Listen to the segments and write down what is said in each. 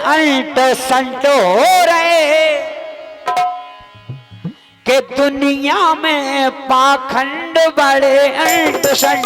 अंट shunt हो रहे कि दुनिया में पाखंड बड़े अंट संट।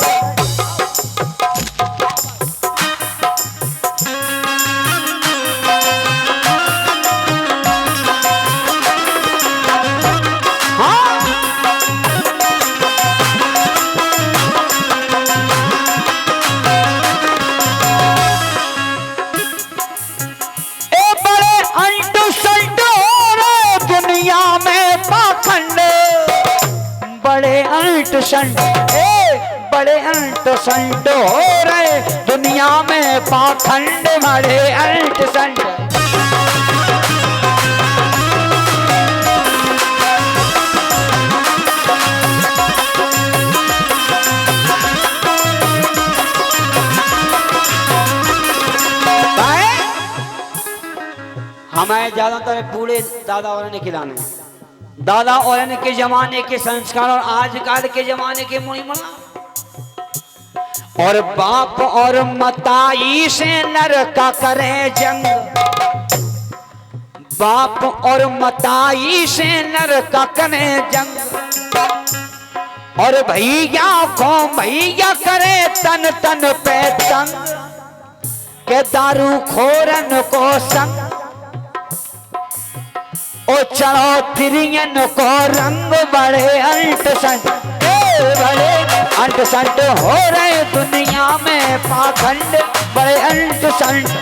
बड़े अंट संट हो रहे दुनिया में पाखंड बड़े अंट संट। हमें ज्यादातर बूढ़े दादा और ने खिलाने, दादा और के जमाने के संस्कार और आजकल के जमाने के मुनि मुला, और बाप और मताई से नर का करे जंग, बाप और मताई से नर का करे जंग, और भैया को भैया करे तन तन पे तंग, के दारू खोरन को संग, ओ चढ़ो तिरियन को रंग बड़े अंट संट, बड़े अंट संट हो रहे दुनिया में पाखंड बड़े अंट संट।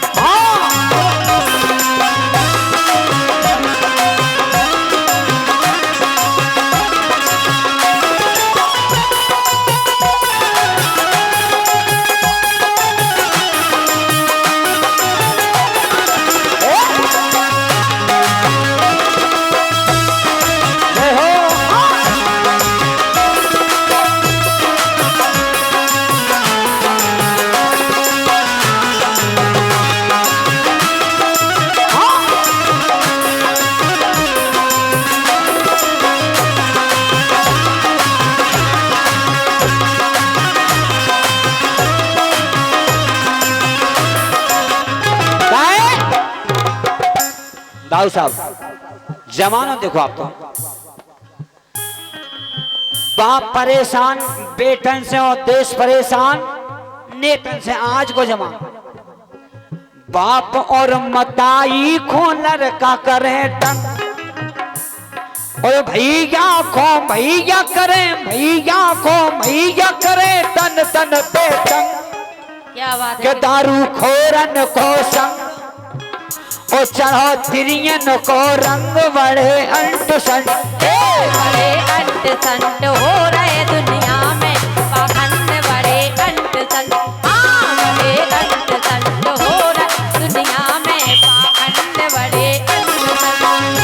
दाऊ साहब जमाना देखो आप तो, बाप परेशान बेटन से और देश परेशान नेतन से। आज को जमाना बाप और मताई को लड़का करे तंग, और भैया को भैया करे, भैया को भैया करे तन तन पे तंग, क्या बात है, दारू खोरन को संग, ओ चढ़ो तिरियन को रंग बड़े अंट संट, बड़े अंट संट हो रहे दुनिया में पाखंड बड़े अंट संट। बड़े अंट संट हो रहे दुनिया में पाखंड बड़े अंट संट।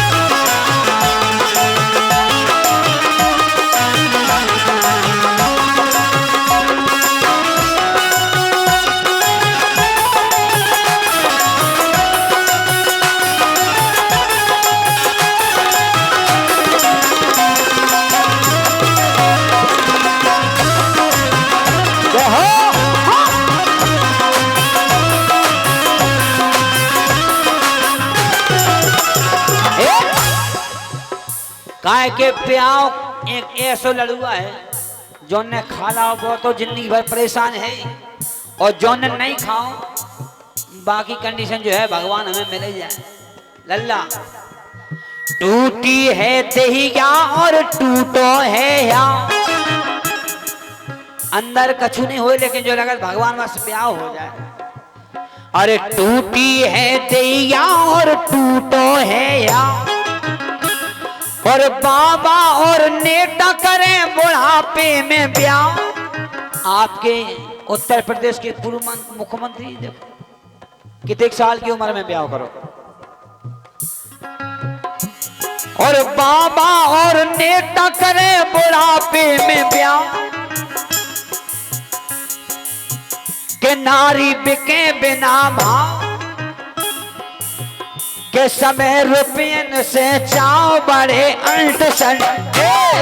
काय के प्याव एक ऐसा लड़ुआ है जो ने खाला वो तो जिंदगी भर परेशान है, और जो ने नहीं खाओ बाकी कंडीशन जो है भगवान हमें मिले जाए। लल्ला टूटी है दहिया और टूटो है या, अंदर कछु नहीं हो लेकिन जो लगा भगवान बस प्याव हो जाए। अरे टूटी है दहिया और टूटो है या, और बाबा और नेता करें बुढ़ापे में ब्याह। आपके उत्तर प्रदेश के पूर्व मुख्यमंत्री देखो कितने साल की उम्र में ब्याह करो, और बाबा और नेता करें बुढ़ापे में ब्याह, के नारी बिके बिना भाव, के समय रुपयन से चाव बड़े अंट संट,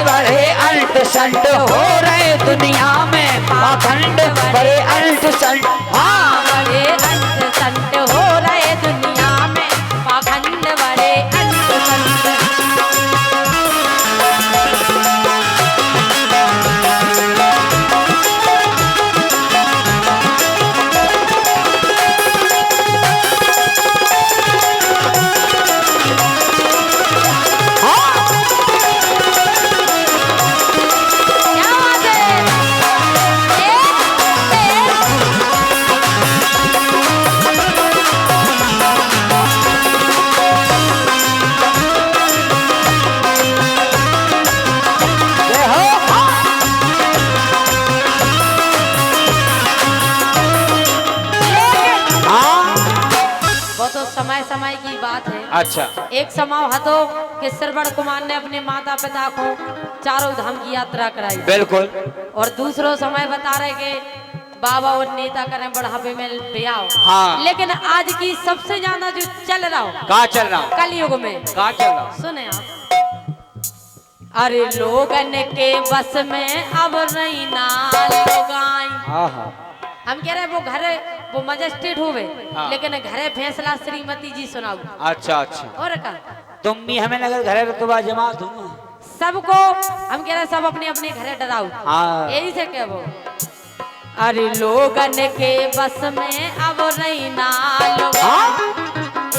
बड़े अंट संट हो रहे दुनिया में पाखंड बड़े अंट संट। बड़े अंट संट हो रहे दुनिया में समय समय की बात है। अच्छा। एक समय हतो कि श्रवण कुमार ने अपने माता पिता को चारों धाम की यात्रा कराई। बिल्कुल। और दूसरो समय बता रहे कि बाबा और नेता करें बढ़ापे में ब्याह। हाँ। लेकिन आज की सबसे ज्यादा जो चल रहा हो, कहाँ चल रहा हूँ? कलयुग में कहाँ चल रहा हूँ? सुने आप। अरे लोगन के बस में अब नहीं ना लोगाई। हाँ। हम कह रहे वो घरे वो मजिस्ट्रेट हुए, हाँ। लेकिन घरे फैसला श्रीमती जी सुनाओ। अच्छा अच्छा। और का तुम भी हमें लगा घरे रुतबा जमा दूँ। सबको हम कह रहे सब अपने अपने घरे डराओ। हाँ। यही से कह वो। अरे लोगन के बस में अब नहीं ना लोग।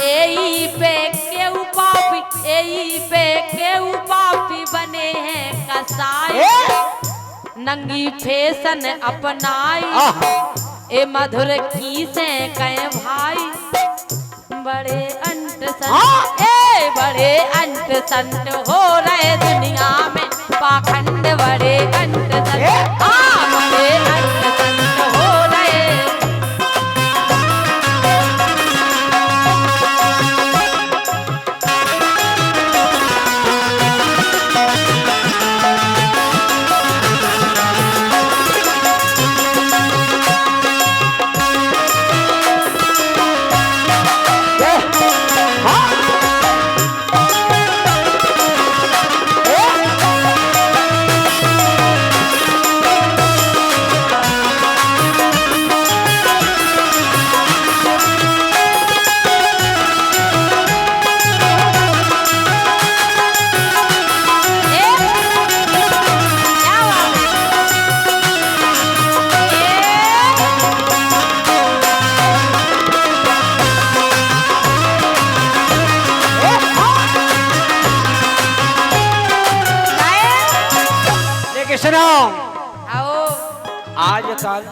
एही पे केहू पापी, एही पे केहू पापी बने हैं कसाई। नंगी फैशन अपनाई, ए मधुर की से कहे भाई। बड़े अंट संत, ए बड़े अंट संत हो रहे दुनिया में पाखंड। बड़े अंट संत, बड़े अंट संत हो रहे। आजकल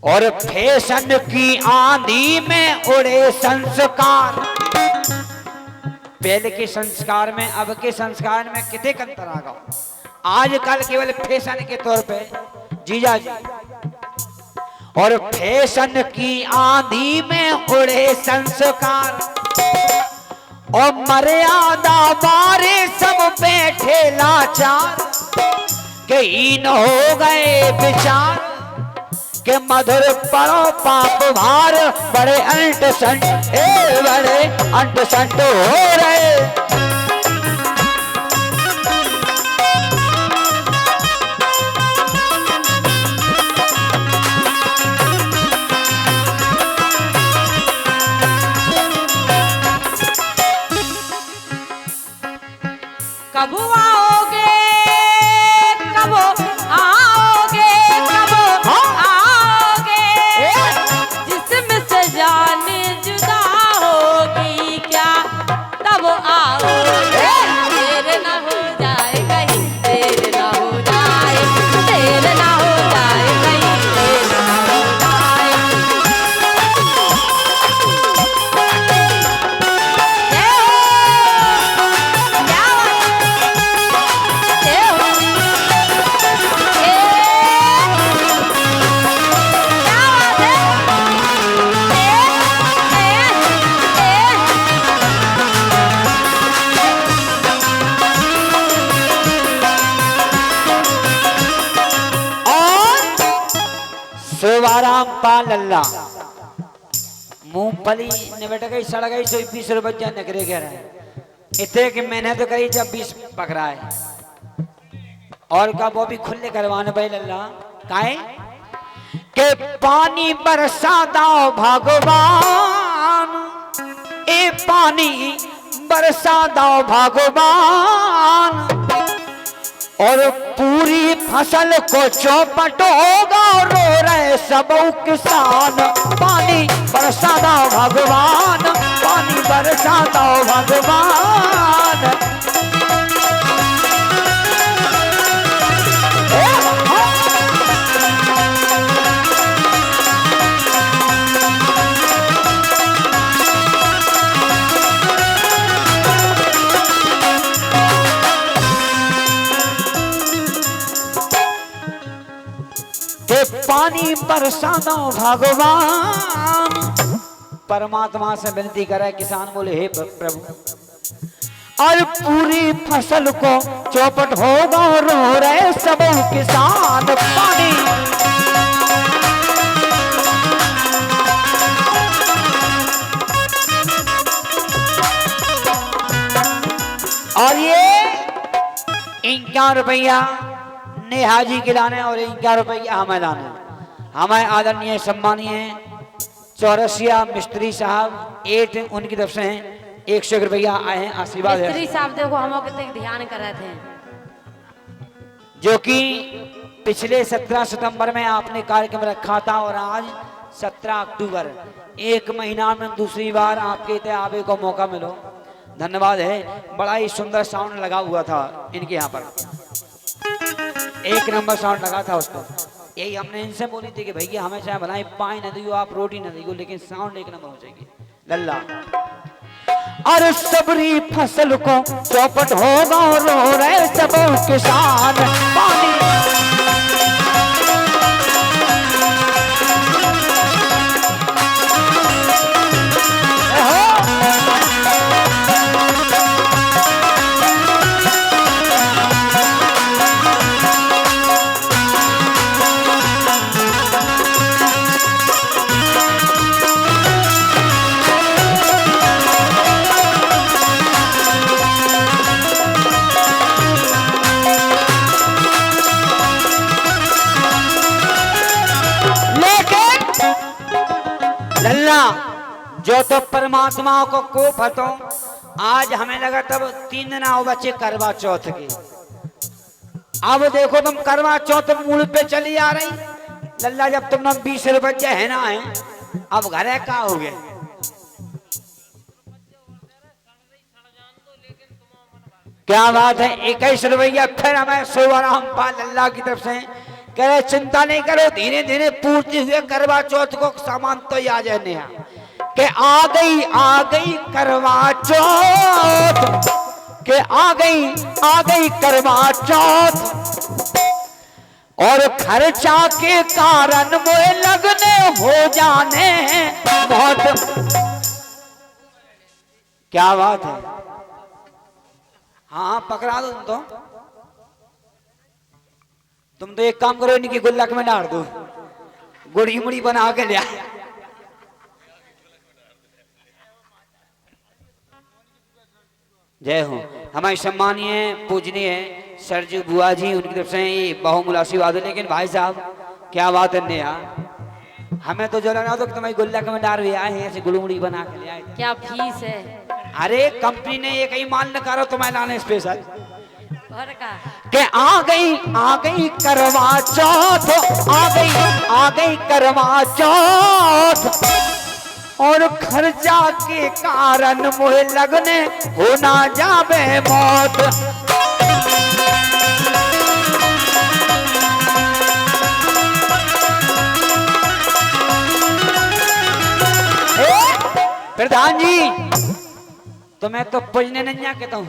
और फैशन की आंधी में उड़े संस्कार। पहले के संस्कार में अब के संस्कार में कितने अंतर आ गया। आजकल केवल फैशन के तौर पे जीजा जी, और फैशन की आंधी में उड़े संस्कार। और मर्यादा मारे सब बैठे लाचार, कहीं न हो गए विचार के मधुर परो पाप भार। बड़े अंट संट, बड़े अंट संट हो रहे। कब आओगे, कब आओगे, कब आओगे। जिस्म से जान जुदा होगी क्या तब आओगे। देर न हो जाए कहीं, देर न हो जाए, देर न हो जाए कहीं, देर न हो जाए। शिवाराम पालल्ला मूंगफली निबट गई, सड़ गई, 20 रुपया नकरे कह रहे हैं। इतने की मेहनत करी जब 20 पकड़ा है। और का वो भी खुले करवाने भाई लल्ला काहे के पानी बरसा दाओ भगवान। ए पानी बरसा दाओ भगवान, और पूरी फसल को चौपट होगा। रो रहे सब किसान, पानी बरसा दो भगवान, पानी बरसा दो भगवान। के पानी बरसा दो भगवान, पानी बरसा दो भगवान। पानी बरसा दो भगवान, पानी बरसा दो भगवान। पानी बरसा दो भगवान, पानी बरसा दो भगवान। पानी बरसा दो भगवान, पानी बरसा दो भगवान। पानी बरसा दो भगवान, पानी बरसा दो भगवान। पानी बरसा दो भगवान, पानी बरसा दो भगवान। परमात्मा से विनती करे। किसान बोले हे प्रभु, और पूरी फसल को चौपट होगा, रो रहे सब किसान। पानी और ये 51 रुपया नेहा जी के लाने और 51 रुपया हमें लाने। हमें आदरणीय सम्मानीय चौरसिया मिस्त्री साहब 8 उनकी तरफ से हैं, 100 रुपया आए हैं, आशीर्वाद है। मिस्त्री साहब देखो हम कितने ध्यान कर रहे थे, जो कि पिछले 17 सितंबर में आपने कार्यक्रम रखा था और आज 17 अक्टूबर, 1 महीना में दूसरी बार आपके इतने आवे को मौका मिलो, धन्यवाद है। बड़ा ही सुंदर साउंड लगा हुआ था इनके यहाँ पर, 1 नंबर साउंड लगा था उसको। यही हमने इनसे बोली थी कि भैया हमें चाहे बनाए पाए न दियो, आप रोटी न दियो, लेकिन साउंड 1 नंबर हो जाएगी। लल्ला और सबरी फसल को चौपट होगा, रो रहे सब किसान। पानी लल्ला जो तो परमात्मा को कोप हतो। आज हमें लगा तब 3 दिन आओ बच्चे करवा चौथ के। अब देखो तुम करवा चौथ मूल पे चली आ रही। लल्ला जब तुम 20 रुपये है ना है, अब घरे का हो गए। क्या बात है, 21 रुपया फिर हमें सोवराम पाल लल्ला की तरफ से कह रहे चिंता नहीं करो, धीरे धीरे पूर्ति हुए करवा चौथ को सामान तो आ जाने के आ गई करवा चौथ, के आ गई करवा चौथ। और खर्चा के कारण मोए लगने हो जाने बहुत। क्या बात है, हाँ पकड़ा दो तुम तो एक काम करो, इनकी गुल्लक में डाल दो, गुड़ी मुड़ी बना के लिया। जय हो। हमारे सम्मानीय पूजनीय सरजू बुआ जी, उनकी तरफ से ये बहुमूल्य आशीर्वाद। लेकिन भाई साहब क्या बात है यार, हमें तो जो लगा तो तुम्हारी गुल्लक में डाल आए हैं, ऐसे गुड़मुड़ी बना के ले आए। क्या फीस है? अरे कंपनी ने एक ही माल निकालो तुम्हें लाने स्पेशल के आ गई करवा चौथ, आ गई करवा चौथ। और खर्चा के कारण मुझे लगने हो ना जावे मौत। प्रधान जी तुम्हें तो पूजने नहीं कहता हूँ,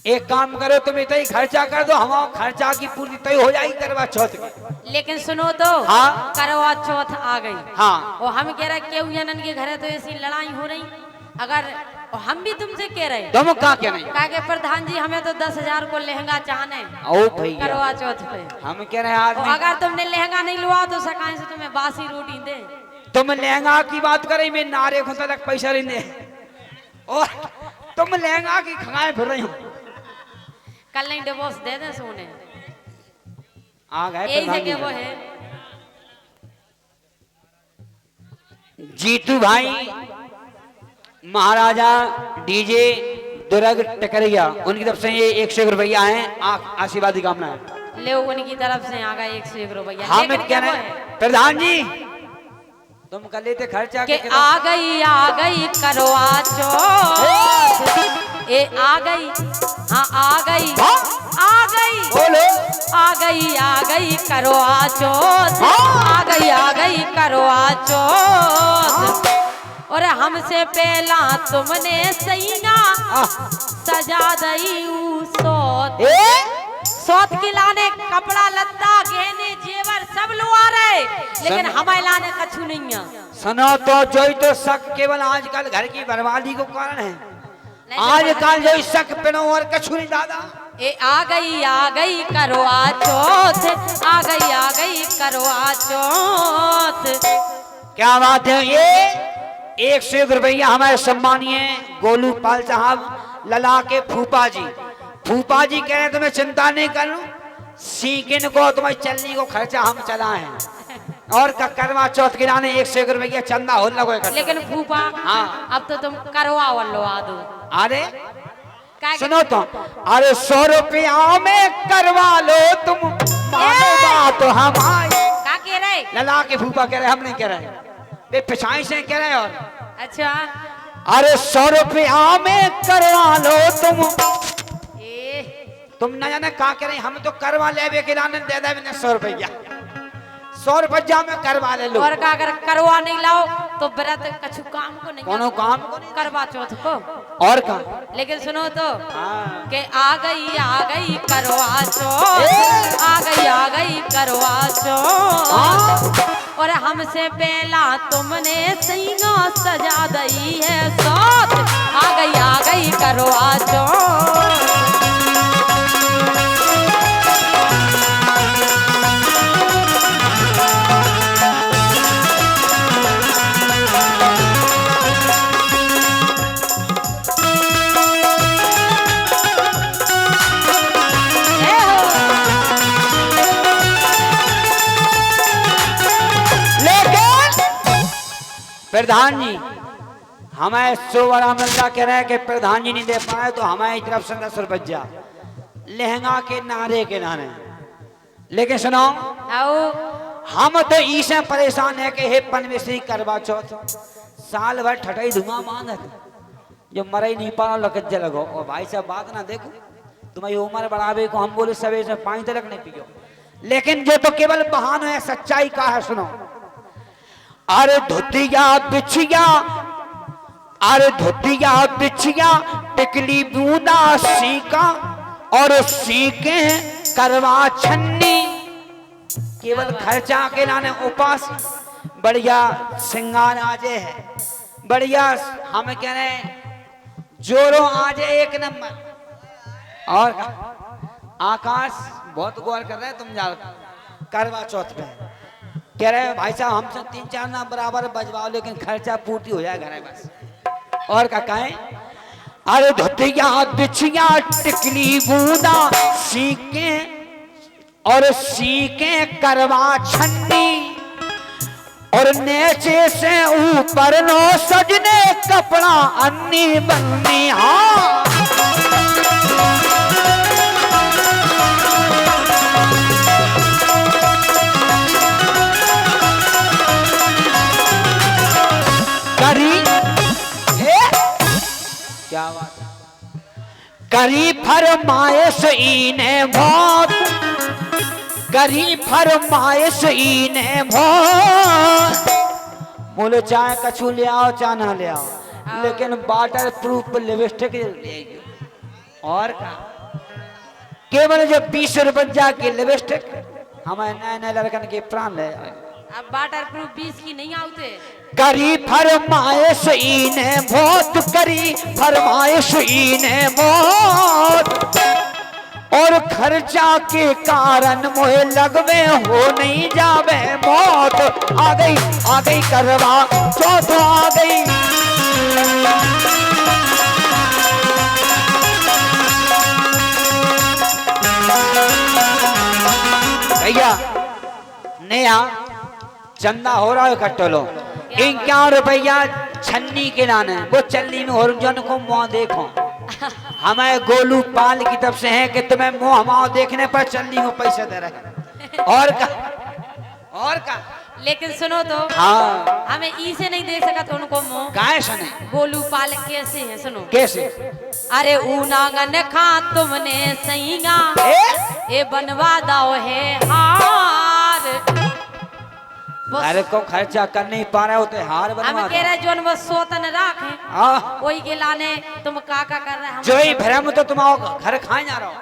एक काम करो तुम इतना ही खर्चा कर दो, हमारा खर्चा की पूर्ति तय हो जाएगी करवा चौथ की। लेकिन सुनो तो, हाँ? करवा चौथ आ गई, हाँ, और हम कह रहे केहू जनन के घर तो ऐसी लड़ाई हो रही, अगर हम भी तुमसे कह रहे तुम का क्या नहीं कहा प्रधान जी हमें तो 10,000 को लहंगा चाहने ओ भैया करवा चौथ पे। हम कह रहे हैं अगर तुमने लहंगा नहीं लुआ तो सकाए से तुम्हें बासी रोटी दे। तुम लहंगा की बात करे, मैं नारे खुदा तक पैसा नहीं दे, और तुम लहंगा की खंगाए फिर रही हो। कल नहीं डिवोर्स दे दे सोने आ गए यही जगह वो है। जीतू भाई महाराजा डीजे दुर्ग टकरिया, उनकी तरफ से ये 100 रुपया है, आशीर्वाद की कामना है। ले उनकी तरफ से आ गए 101 रुपया। हाँ मैं क्या प्रधान जी तुम कर लेते खर्चा के आ गई करवा चौथ, ए आ गई, हाँ आ गई, बोलो आ गई करवा चौथ, आ गई करवा चौथ। और हमसे पहला तुमने सैया सजा दई सोत, सोत की लाने कपड़ा लत्ता गहने जेवर सब लो आ रहे, लेकिन हमारे लाने कछु नहीं है। सुनो तो जो ही तो शक केवल आजकल घर की बर्बादी को कारण है। नहीं, आजकल जो शक पिनो और कछु नहीं दादा। ए आ गई करवा चौथ, आ गई करवा चौथ। क्या बात है। ये 101 रुपया हमारे सम्मानीय गोलू पाल साहब लला के फूफा जी कह रहे हैं तुम्हें चिंता नहीं करूं, सीकिन को तुम्हें चलने को खर्चा हम चलाए और करवा चौथ के लाने 101 रुपया चंदा हो लगो। लेकिन फूफा हाँ अब तो तुम करवा वालो दो। अरे क्या सुनो तो, अरे 100 रुपया में करवा लो तुम, मानो बात हमारी। क्या कह रहे? लला के फूफा कह रहे, हम नहीं कह रहे, वे पिछाई से कह रहे। और अच्छा अरे 100 रुपया में करवा लो तुम न जाने क्या करें, हम तो करवा ले के लाने दे दे 100 रुपया, 100 रुपया में करवा ले लो। और का अगर करवा नहीं लाओ तो व्रत कछु काम को नहीं, कोनो काम को नहीं, करवा चौथ को और का। लेकिन सुनो तो हाँ। के आ गई करवा चौथ, आ गई करवा चौथ। और हमसे पहला तुमने सैया सजा दई है साथ, आ गई करवा चौथ। प्रधान जी हमें 100 बड़ा मिलता कह रहे हैं कि प्रधान जी नहीं दे पाए तो हमारी तरफ से 10 रुपया लहंगा के नारे के नारे। लेकिन सुनो हम तो इसे परेशान है कि हे पनवेशी करवा चौथ साल भर ठटाई धुआं मांग जो मरे नहीं पा लकज्जा लगो। और भाई साहब बात ना देखो, तुम्हारी उम्र बढ़ावे को हम बोले सवेरे से 5 तक नहीं पियो, लेकिन जो तो केवल बहाना है, सच्चाई का है। सुनो, अरे धोतिया बिछिया, अरे धोतिया बिछिया टिकली बूंदा सीका और सीके करवा छन्नी। केवल खर्चा के लाने उपास बढ़िया सिंगार आजे है, बढ़िया हम कह रहे हैं जोरों आजे एक नंबर। और आकाश बहुत गौर कर रहे हैं तुम जा करवा चौथ पे कह रहे हैं भाई साहब हमसे 3-4 ना बराबर बजवाओ लेकिन खर्चा पूर्ति हो जाए घर है बस। और का कहें, अरे धोतिया बिछिया टिकली बूंदा सीके और सीके करवा छन्नी और नीचे से ऊपर नो सजने कपड़ा अन्नी बन्नी। हाँ क्या बात है। करी फरमाइश इने बहुत, करी फरमाइश इने बहुत। बोले चाहे कछु ले आओ चाहे ना ले आओ, लेकिन वाटर प्रूफ लिपस्टिक ले। और का केवल जो 20 रुपया की लिपस्टिक हमारे नए नए लड़कन के प्राण ले आए। अब वाटर प्रूफ 20 की नहीं आते। करी फरमाइश इने बहुत, करी फरमाइश इने बहुत और खर्चा के कारण मोहे लगवे हो नहीं जावे मौत। आ गई करवा चौथ आ गई। भैया नया चंदा हो रहा है इकट्ठो लो 51 रुपया छन्नी के लाने वो चलनी में और जन को मुँह देखो। हमें गोलू पाल की तरफ से है कि तुम्हें मुँह हमारा देखने पर चलनी को पैसे दे रहे। और का लेकिन सुनो तो हाँ हमें ई से नहीं दे सका तो उनको मुँह गाय सुने गोलू पाल कैसे है। सुनो कैसे, अरे ऊनांगन खा तुमने सैया ए बनवा दाओ है हार। अरे को खर्चा कर नहीं पा रहे होते हार बनवा। हम कह रहे जोन वो सोतन राखे हाँ वही के लाने तुम काका कर रहे हैं। जो ही भ्रम तो तुम घर खाए जा रहा हो।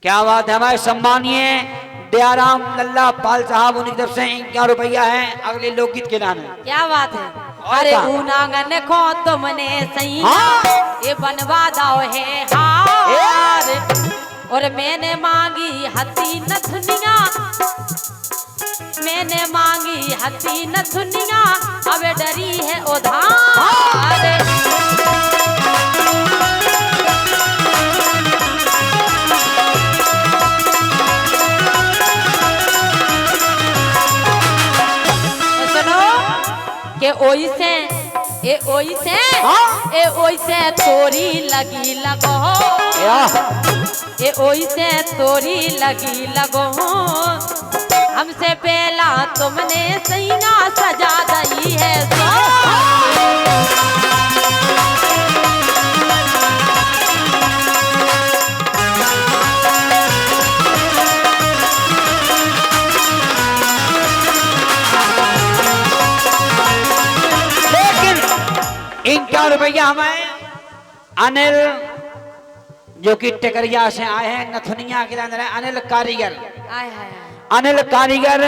क्या बात है। हमारे सम्मानीय दयाराम लल्ला पाल साहब उनकी तरफ से 51 रुपया है। अगले लोकगीत के नाम है। क्या बात है। और अरे क्या? ऊनांगन को तुमने सही हाँ। ये बनवा दाओ है हार। और मैंने मांगी हती न दुनिया, मैंने मांगी हती न दुनिया, अब डरी है उधार। के ओइसे ए ओइसे हाँ? ए ओइसे तोरी लगी लगो, ए ओइसे तोरी लगी लगो, हमसे पहला तुमने सैया सजा दई है सो। इनका रुपया हमें अनिल जो कि टेकरिया से आए हैं, नथुनिया के अंदर है। अनिल कारीगर, आय हाय अनिल कारीगर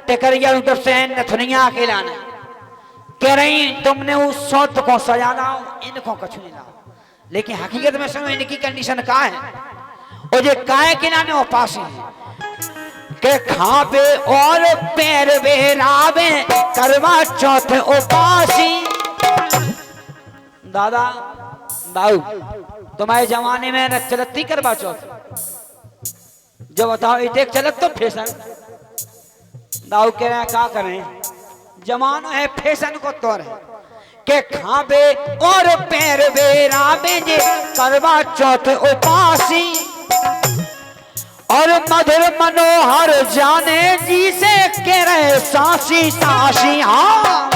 टेकरिया की तरफ से नथुनिया के लाना कह रही तुमने उस सौत को सजा लाओ, इनको कछ नहीं लाओ। लेकिन हकीकत में सुनो इनकी कंडीशन का है, और जो काय के नाने वो पासी के खाबे और पैर बेरावे करवा चौथ उपासी। दादा बाऊ तुम्हारे जमाने में न चलती करवा चौथ, जो बताओ ये देख चलत तो फैशन। दाऊ कह रहे हैं क्या करें, जमाना है फैशन को तोड़ है के खाबे और पैर बेरावे जे करवा चौथ उपासी। और मधुर मनोहर जाने जी से कह रहे सासी सासी। हाँ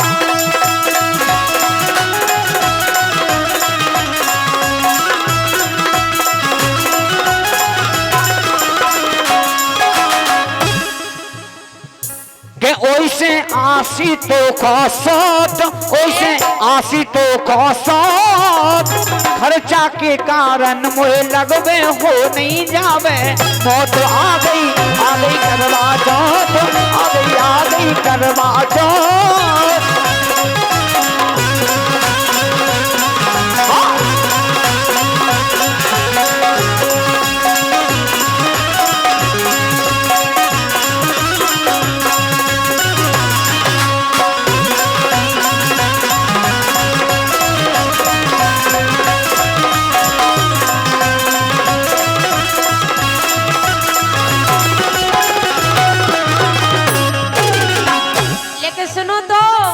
ओइसे आसी तो खौसत, ओइसे आसी तो खौसत, खर्चा के कारण मुझे लगवे हो नहीं जावे मौत। आ गई करवा चौथ, आ गई करवा चौथ।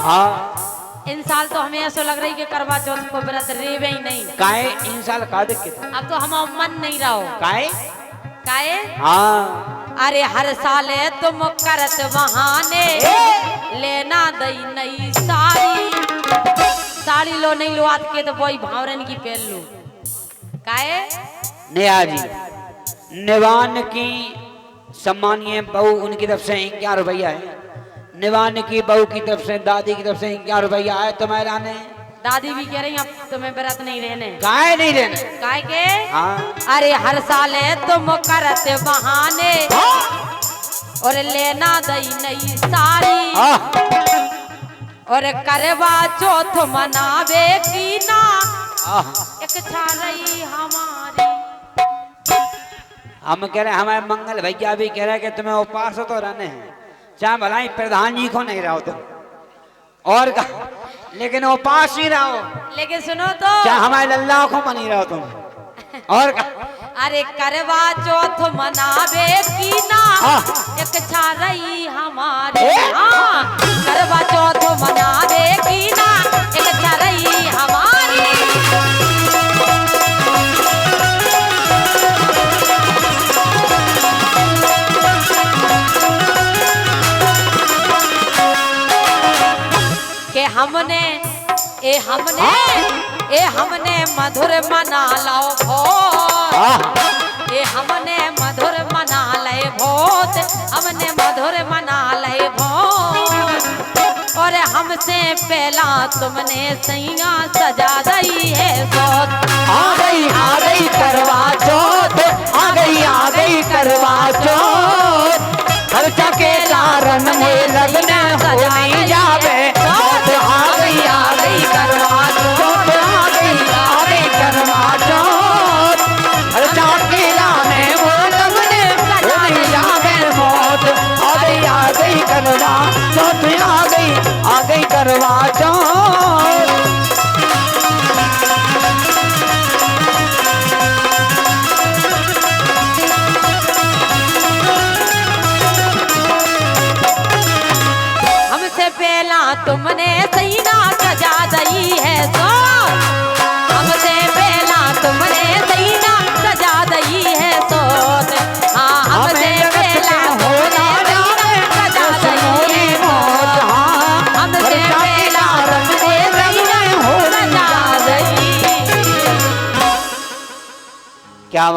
हाँ। इन साल तो हमें ऐसा लग रही कि करवा चौथ को व्रत रेवे ही नहीं। काहे इन साल का दिक्कत? अब तो हम मन नहीं रहो। काहे? काहे? हाँ। अरे हर साल तुम करत बहाने लेना दई नई साड़ी, साड़ी लो नहीं लो आज के तो वही भावरन की पहन लो। काहे? नया जी निवान की सम्मानीय बहू उनकी तरफ से 51 रुपया है। निवान की बहू की तरफ से दादी की तरफ से 51 रुपया है। तुम्हारे आने दादी भी कह रही अब तुम्हें व्रत नहीं रहने। गाय नहीं रहने गाय के? हाँ। अरे हर साल तुम करत बहाने और लेना दई नई साड़ी, और करवा चौथ मनावे की ना इच्छा रही हमारी। हम कह रहे हमारे मंगल भैया भी कह रहे कि तुम्हें उपास तो रहने हैं, चाहे भलाई प्रधान जी को नहीं रहो तुम और का, लेकिन उपास ही रहो। लेकिन सुनो तो चाहे हमारे लल्ला को मनी रहो तुम और का। अरे करवा चौथ मनावे की ना इच्छा रही हमारी। हाँ करवा चौथ मनावे की ना इच्छा रही हमारी। के हमने हमने मधुर मना लाओ भोत, ये हमने मधुर मना ले भोत, हमने मधुर मना ले भोत। और हमसे पहला तुमने सैया सजा दई है सोत। आ गई करवा चौथ, आ गई करवा चौथ। के कारण में लगन हो नहीं जावे मौत आ गई करवा चौथ आ गई करवा चौथ हर चाँद लाने वो लगन हो नहीं जावे मौत आ गई करवा चौथ आ गई करवा चौथ। हमसे पहला तुमने सीना सजा दई है सो हमसे पहला तुमने सीना सजा दई है सो हाँ हमसे पहला तुमने सीना सजा दई है सो हमसे पहला तुमने सीना सजा दई। क्या